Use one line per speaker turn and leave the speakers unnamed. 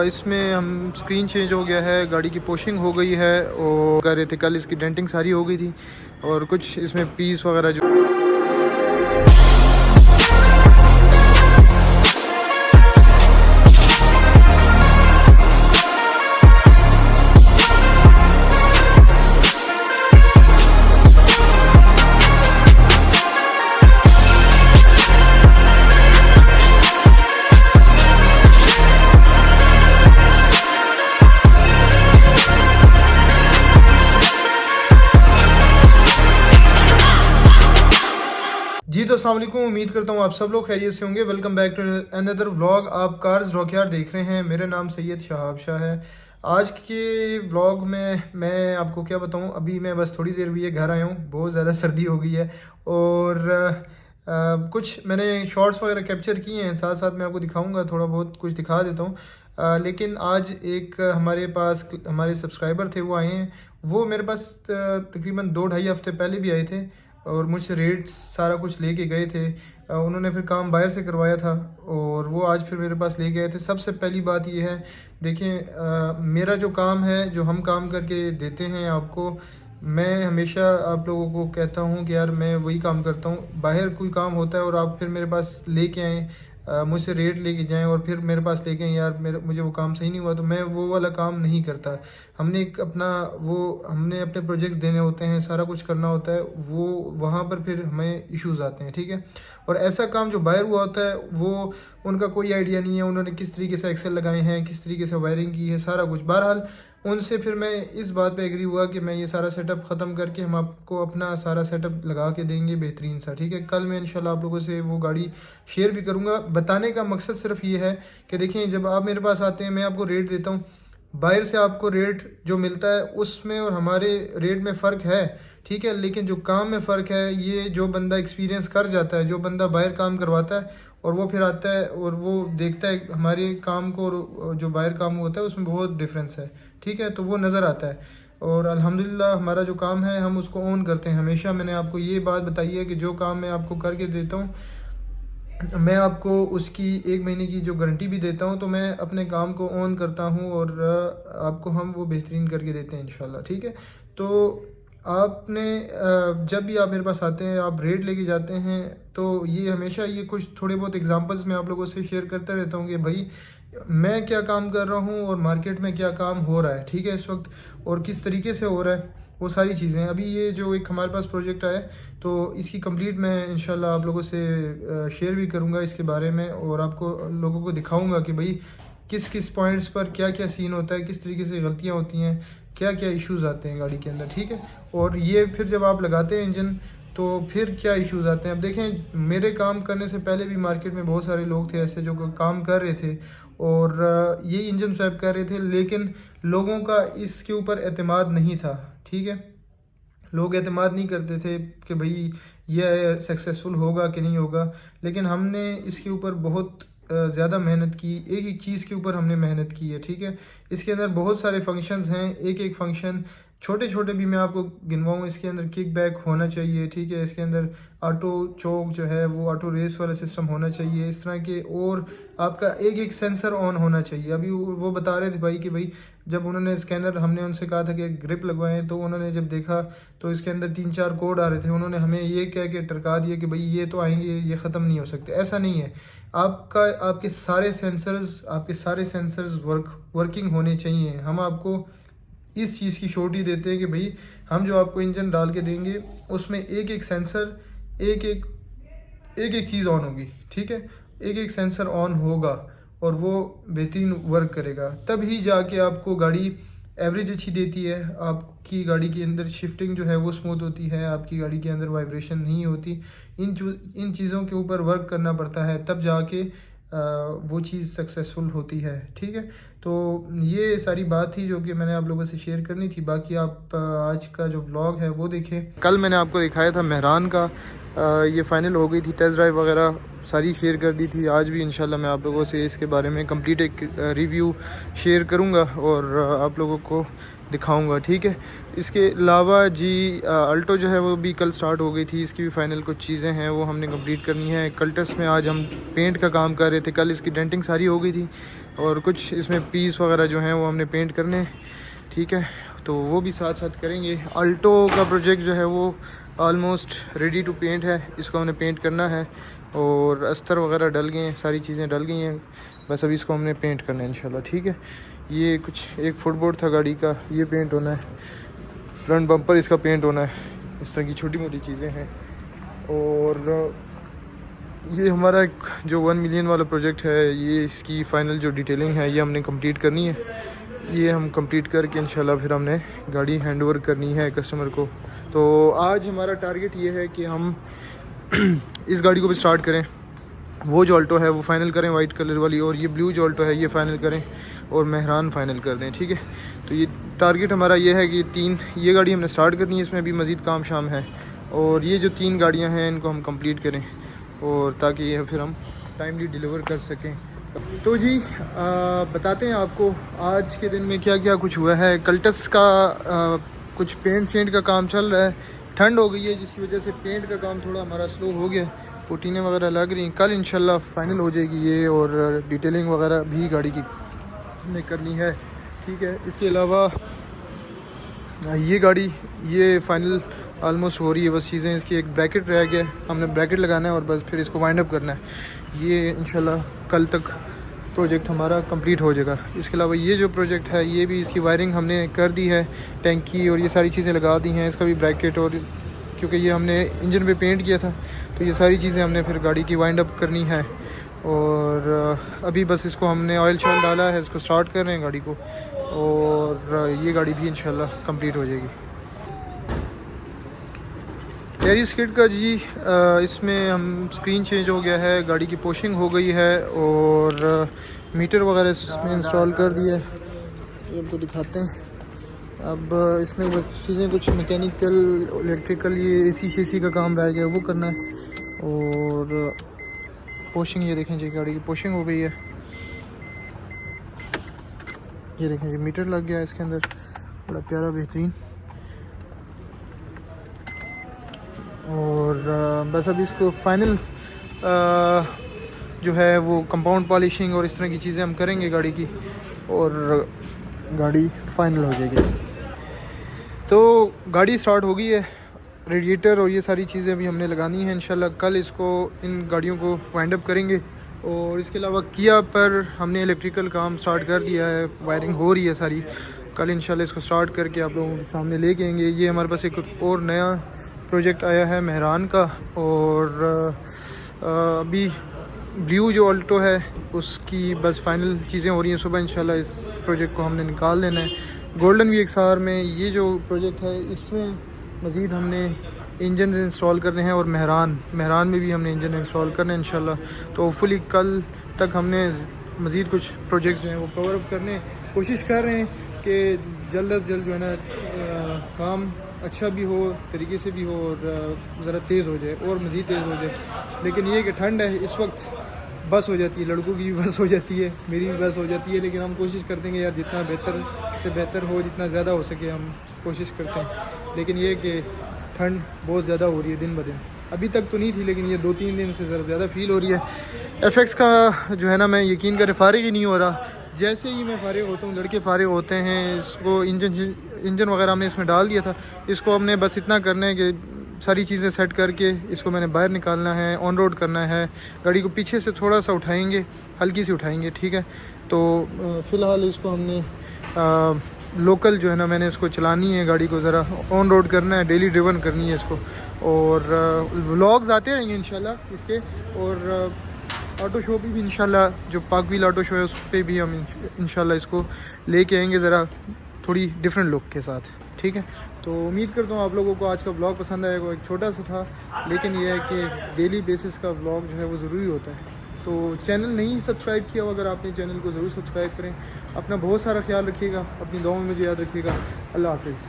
इसमें हम screen change हो गया है, गाड़ी की पोशिंग हो गई है और कह रहे थे कल इसकी डेंटिंग सारी हो गई थी और कुछ इसमें पीस वगैरह जो जी। तो अस्सलाम वालेकुम, उम्मीद करता हूँ आप सब लोग खैरियत से होंगे। Welcome back to another vlog. आप कार्स रॉकयार्ड देख रहे हैं। मेरा नाम सैयद शहाब शाह है। आज के व्लॉग में मैं आपको क्या बताऊँ, अभी मैं बस थोड़ी देर हुई है घर आया हूँ। बहुत ज़्यादा सर्दी हो गई है और कुछ मैंने शॉर्ट्स वगैरह कैप्चर किए हैं, साथ साथ मैं आपको दिखाऊँगा, थोड़ा बहुत कुछ दिखा देता हूँ। लेकिन आज एक हमारे पास हमारे सब्सक्राइबर थे, वो आए हैं। वो मेरे पास तकरीबन 2-2.5 हफ़्ते पहले भी आए थे और मुझसे रेट्स सारा कुछ लेके गए थे। उन्होंने फिर काम बाहर से करवाया था और वो आज फिर मेरे पास ले गए थे। सबसे पहली बात ये है, देखें, मेरा जो काम है, जो हम काम करके देते हैं आपको, मैं हमेशा आप लोगों को कहता हूँ कि यार मैं वही काम करता हूँ। बाहर कोई काम होता है और आप फिर मेरे पास लेके आएँ, मुझसे रेट लेके जाएं और फिर मेरे पास लेके आएं, यार मुझे वो काम सही नहीं हुआ, तो मैं वो वाला काम नहीं करता। हमने एक हमने अपने प्रोजेक्ट्स देने होते हैं, सारा कुछ करना होता है, वो वहाँ पर फिर हमें इश्यूज़ आते हैं, ठीक है। और ऐसा काम जो बाहर हुआ होता है, वो उनका कोई आइडिया नहीं है, उन्होंने किस तरीके से एक्सेल लगाए हैं, किस तरीके से वायरिंग की है, सारा कुछ। बहरहाल उनसे फिर मैं इस बात पे एग्री हुआ कि मैं ये सारा सेटअप ख़त्म करके हम आपको अपना सारा सेटअप लगा के देंगे बेहतरीन सा, ठीक है। कल मैं इंशाल्लाह आप लोगों से वो गाड़ी शेयर भी करूँगा। बताने का मकसद सिर्फ ये है कि देखें, जब आप मेरे पास आते हैं, मैं आपको रेट देता हूँ, बाहर से आपको रेट जो मिलता है उसमें और हमारे रेट में फ़र्क है, ठीक है। लेकिन जो काम में फ़र्क है, ये जो बंदा एक्सपीरियंस कर जाता है, जो बंदा बाहर काम करवाता है और वो फिर आता है और वो देखता है हमारे काम को और जो बाहर काम होता है उसमें बहुत डिफरेंस है, ठीक है। तो वो नज़र आता है और अल्हम्दुलिल्लाह हमारा जो काम है हम उसको ओन करते हैं। हमेशा मैंने आपको ये बात बताई है कि जो काम मैं आपको करके देता हूँ, मैं आपको उसकी 1 महीने की जो गारंटी भी देता हूँ। तो मैं अपने काम को ऑन करता हूँ और आपको हम वो बेहतरीन करके देते हैं इंशाल्लाह, ठीक है। तो आपने जब भी आप मेरे पास आते हैं, आप रेट लेके जाते हैं, तो ये हमेशा ये कुछ थोड़े बहुत एग्जांपल्स मैं आप लोगों से शेयर करता रहता हूँ कि भाई मैं क्या काम कर रहा हूँ और मार्केट में क्या काम हो रहा है, ठीक है, इस वक्त, और किस तरीके से हो रहा है, वो सारी चीज़ें। अभी ये जो एक हमारे पास प्रोजेक्ट आया, तो इसकी कंप्लीट मैं इंशाल्लाह आप लोगों से शेयर भी करूँगा इसके बारे में और आपको लोगों को दिखाऊँगा कि भाई किस किस पॉइंट्स पर क्या क्या सीन होता है, किस तरीके से गलतियाँ होती हैं, क्या क्या इश्यूज़ आते हैं गाड़ी के अंदर, ठीक है। और ये फिर जब आप लगाते हैं इंजन, तो फिर क्या इश्यूज़ आते हैं। अब देखें, मेरे काम करने से पहले भी मार्केट में बहुत सारे लोग थे ऐसे जो काम कर रहे थे और ये इंजन स्वैप कर रहे थे, लेकिन लोगों का इसके ऊपर एतमाद नहीं था, ठीक है। लोग एतमाद नहीं करते थे कि भाई ये सक्सेसफुल होगा कि नहीं होगा। लेकिन हमने इसके ऊपर बहुत ज़्यादा मेहनत की, एक एक चीज़ के ऊपर हमने मेहनत की है, ठीक है। इसके अंदर बहुत सारे फंक्शंस हैं, एक एक फंक्शन छोटे छोटे भी मैं आपको गिनवाऊँ। इसके अंदर किक बैक होना चाहिए, ठीक है। इसके अंदर ऑटो चोक जो है वो ऑटो रेस वाला सिस्टम होना चाहिए, इस तरह के, और आपका एक एक सेंसर ऑन होना चाहिए। अभी वो बता रहे थे भाई कि भाई जब उन्होंने स्कैनर, हमने उनसे कहा था कि ग्रिप लगवाएं, तो उन्होंने जब देखा तो इसके अंदर 3-4 कोड आ रहे थे। उन्होंने हमें ये कह के टरका दिया कि भाई ये तो आएंगे, ये ख़त्म नहीं हो सकते। ऐसा नहीं है, आपके सारे सेंसर्स वर्किंग होने चाहिए। हम आपको इस चीज़ की श्योरिटी देते हैं कि भाई हम जो आपको इंजन डाल के देंगे उसमें एक एक सेंसर, एक एक चीज़ ऑन होगी, ठीक है। एक एक सेंसर ऑन होगा और वो बेहतरीन वर्क करेगा, तभी जाके आपको गाड़ी एवरेज अच्छी देती है। आपकी गाड़ी के अंदर शिफ्टिंग जो है वो स्मूथ होती है, आपकी गाड़ी के अंदर वाइब्रेशन नहीं होती। इन चीज़ों के ऊपर वर्क करना पड़ता है, तब जाके वो चीज़ सक्सेसफुल होती है, ठीक है। तो ये सारी बात थी जो कि मैंने आप लोगों से शेयर करनी थी। बाकी आप आज का जो व्लॉग है वो देखें। कल मैंने आपको दिखाया था मेहरान का, ये फ़ाइनल हो गई थी, टेस्ट ड्राइव वगैरह सारी शेयर कर दी थी। आज भी इंशाल्लाह मैं आप लोगों से इसके बारे में कंप्लीट एक रिव्यू शेयर करूंगा और आप लोगों को दिखाऊंगा, ठीक है। इसके अलावा जी अल्टो जो है वो भी कल स्टार्ट हो गई थी, इसकी भी फ़ाइनल कुछ चीज़ें हैं वो हमने कंप्लीट करनी है। कल्टस में आज हम पेंट का काम कर रहे थे, कल इसकी डेंटिंग सारी हो गई थी और कुछ इसमें पीस वगैरह जो हैं वो हमने पेंट करने हैं, ठीक है, तो वो भी साथ साथ करेंगे। अल्टो का प्रोजेक्ट जो है वो ऑलमोस्ट रेडी टू पेंट है, इसको हमने पेंट करना है और अस्तर वगैरह डल गए हैं, सारी चीज़ें डल गई हैं, बस अभी इसको हमने पेंट करना है इंशाल्लाह, ठीक है। ये कुछ एक फुटबोर्ड था गाड़ी का, ये पेंट होना है, फ्रंट बम्पर इसका पेंट होना है, इस तरह की छोटी मोटी चीज़ें हैं। और ये हमारा एक जो 1 मिलियन वाला प्रोजेक्ट है, ये इसकी फ़ाइनल जो डिटेलिंग है ये हमने कंप्लीट करनी है। ये हम कंप्लीट करके इंशाल्लाह फिर हमने गाड़ी हैंड ओवर करनी है कस्टमर को। तो आज हमारा टारगेट ये है कि हम इस गाड़ी को भी स्टार्ट करें, वो जो अल्टो है वो फ़ाइनल करें वाइट कलर वाली, और ये ब्लू जो अल्टो है ये फ़ाइनल करें और मेहरान फ़ाइनल कर दें, ठीक है। तो ये टारगेट हमारा ये है कि ये गाड़ी हमने स्टार्ट करनी है, इसमें भी मज़ीद काम शाम है, और ये जो 3 गाड़ियाँ हैं इनको हम कंप्लीट करें और ताकि ये फिर हम टाइमली डिलीवर कर सकें। तो जी बताते हैं आपको आज के दिन में क्या क्या कुछ हुआ है। कल्टस का कुछ पेंट का काम चल रहा है, ठंड हो गई है जिसकी वजह से पेंट का काम थोड़ा हमारा स्लो हो गया, पुटीनें वगैरह लग रही हैं, कल इंशाल्लाह फ़ाइनल हो जाएगी ये, और डिटेलिंग वगैरह भी गाड़ी की हमें करनी है, ठीक है। इसके अलावा ये गाड़ी ये फ़ाइनल ऑलमोस्ट हो रही है, बस चीज़ें इसकी एक ब्रैकेट रह गया, हमने ब्रैकेट लगाना है और बस फिर इसको वाइंड अप करना है। ये इंशाल्लाह कल तक प्रोजेक्ट हमारा कंप्लीट हो जाएगा। इसके अलावा ये जो प्रोजेक्ट है ये भी इसकी वायरिंग हमने कर दी है, टैंकी और ये सारी चीज़ें लगा दी हैं, इसका भी ब्रैकेट, और क्योंकि ये हमने इंजन पे पेंट किया था तो ये सारी चीज़ें हमने फिर गाड़ी की वाइंड अप करनी है। और अभी बस इसको हमने ऑयल शॉयल डाला है, इसको स्टार्ट कर रहे हैं गाड़ी को, और ये गाड़ी भी इंशाल्लाह कंप्लीट हो जाएगी। कैरियर किट का जी इसमें हम स्क्रीन चेंज हो गया है, गाड़ी की पोशिंग हो गई है और मीटर वगैरह इसमें इंस्टॉल कर दिया है, ये आपको दिखाते हैं। अब इसमें बस चीज़ें कुछ मैकेनिकल इलेक्ट्रिकल ये एसी का काम रह गया, वो करना है। और पोशिंग ये देखें जी, गाड़ी की पोशिंग हो गई है, ये देखें जी मीटर लग गया है इसके अंदर, बड़ा प्यारा बेहतरीन। और बस अभी इसको फाइनल जो है वो कंपाउंड पॉलिशिंग और इस तरह की चीज़ें हम करेंगे गाड़ी की, और गाड़ी फाइनल हो जाएगी। तो गाड़ी स्टार्ट हो गई है, रेडिएटर और ये सारी चीज़ें भी हमने लगानी है इंशाल्लाह, कल इसको इन गाड़ियों को वाइंड अप करेंगे। और इसके अलावा किया पर हमने इलेक्ट्रिकल काम स्टार्ट कर दिया है, वायरिंग हो रही है सारी, कल इंशाल्लाह इसको स्टार्ट करके आप लोगों के सामने लेके आएंगे। ये हमारे पास एक और नया प्रोजेक्ट आया है मेहरान का, और अभी ब्लू जो अल्टो है उसकी बस फाइनल चीज़ें हो रही हैं, सुबह इंशाल्लाह इस प्रोजेक्ट को हमने निकाल लेना है। गोल्डन वीक सार में ये जो प्रोजेक्ट है इसमें मज़ीद हमने इंजन इंस्टॉल करने हैं, और मेहरान में भी हमने इंजन इंस्टॉल करने हैं इंशाल्लाह। तो होपफुली कल तक हमने मज़ीद कुछ प्रोजेक्ट्स जो हैं वो कवर अप करने कोशिश कर रहे हैं कि जल्द अज जल्द जो है ना काम अच्छा भी हो, तरीके से भी हो, और ज़रा तेज़ हो जाए और मज़ीद तेज़ हो जाए। लेकिन ये कि ठंड है इस वक्त, बस हो जाती है, लड़कों की भी बस हो जाती है, मेरी भी बस हो जाती है, लेकिन हम कोशिश करते हैं यार जितना बेहतर से बेहतर हो, जितना ज़्यादा हो सके हम कोशिश करते हैं। लेकिन ये कि ठंड बहुत ज़्यादा हो रही है दिन ब दिन, अभी तक तो नहीं थी लेकिन ये 2-3 दिन से ज़रा ज़्यादा फील हो रही है। एफएक्स का जो है ना, मैं यकीन करें फ़ारिग ही नहीं हो रहा, जैसे ही मैं फ़ारिग होता हूँ, लड़के फ़ारिग होते हैं, इसको इंजन वगैरह हमने इसमें डाल दिया था, इसको हमने बस इतना करना है कि सारी चीज़ें सेट करके इसको मैंने बाहर निकालना है, ऑन रोड करना है, गाड़ी को पीछे से थोड़ा सा उठाएंगे, हल्की सी उठाएंगे, ठीक है। तो फ़िलहाल इसको हमने लोकल जो है ना, मैंने इसको चलानी है, गाड़ी को ज़रा ऑन रोड करना है, डेली ड्रिवन करनी है इसको, और व्लॉग्स आते रहेंगे इंशाल्लाह इसके। और ऑटो शो पे भी इंशाल्लाह, जो पाक व्हील ऑटो शो है उस पर भी हम इंशाल्लाह इसको लेके आएंगे ज़रा थोड़ी डिफरेंट लुक के साथ, ठीक है। तो उम्मीद करता हूँ आप लोगों को आज का व्लॉग पसंद आएगा, एक छोटा सा था, लेकिन यह है कि डेली बेसिस का व्लॉग जो है वो ज़रूरी होता है। तो चैनल नहीं सब्सक्राइब किया हो, अगर आपने चैनल को ज़रूर सब्सक्राइब करें। अपना बहुत सारा ख्याल रखिएगा, अपनी दुआओं में मुझे याद रखिएगा। अल्लाह हाफिज़।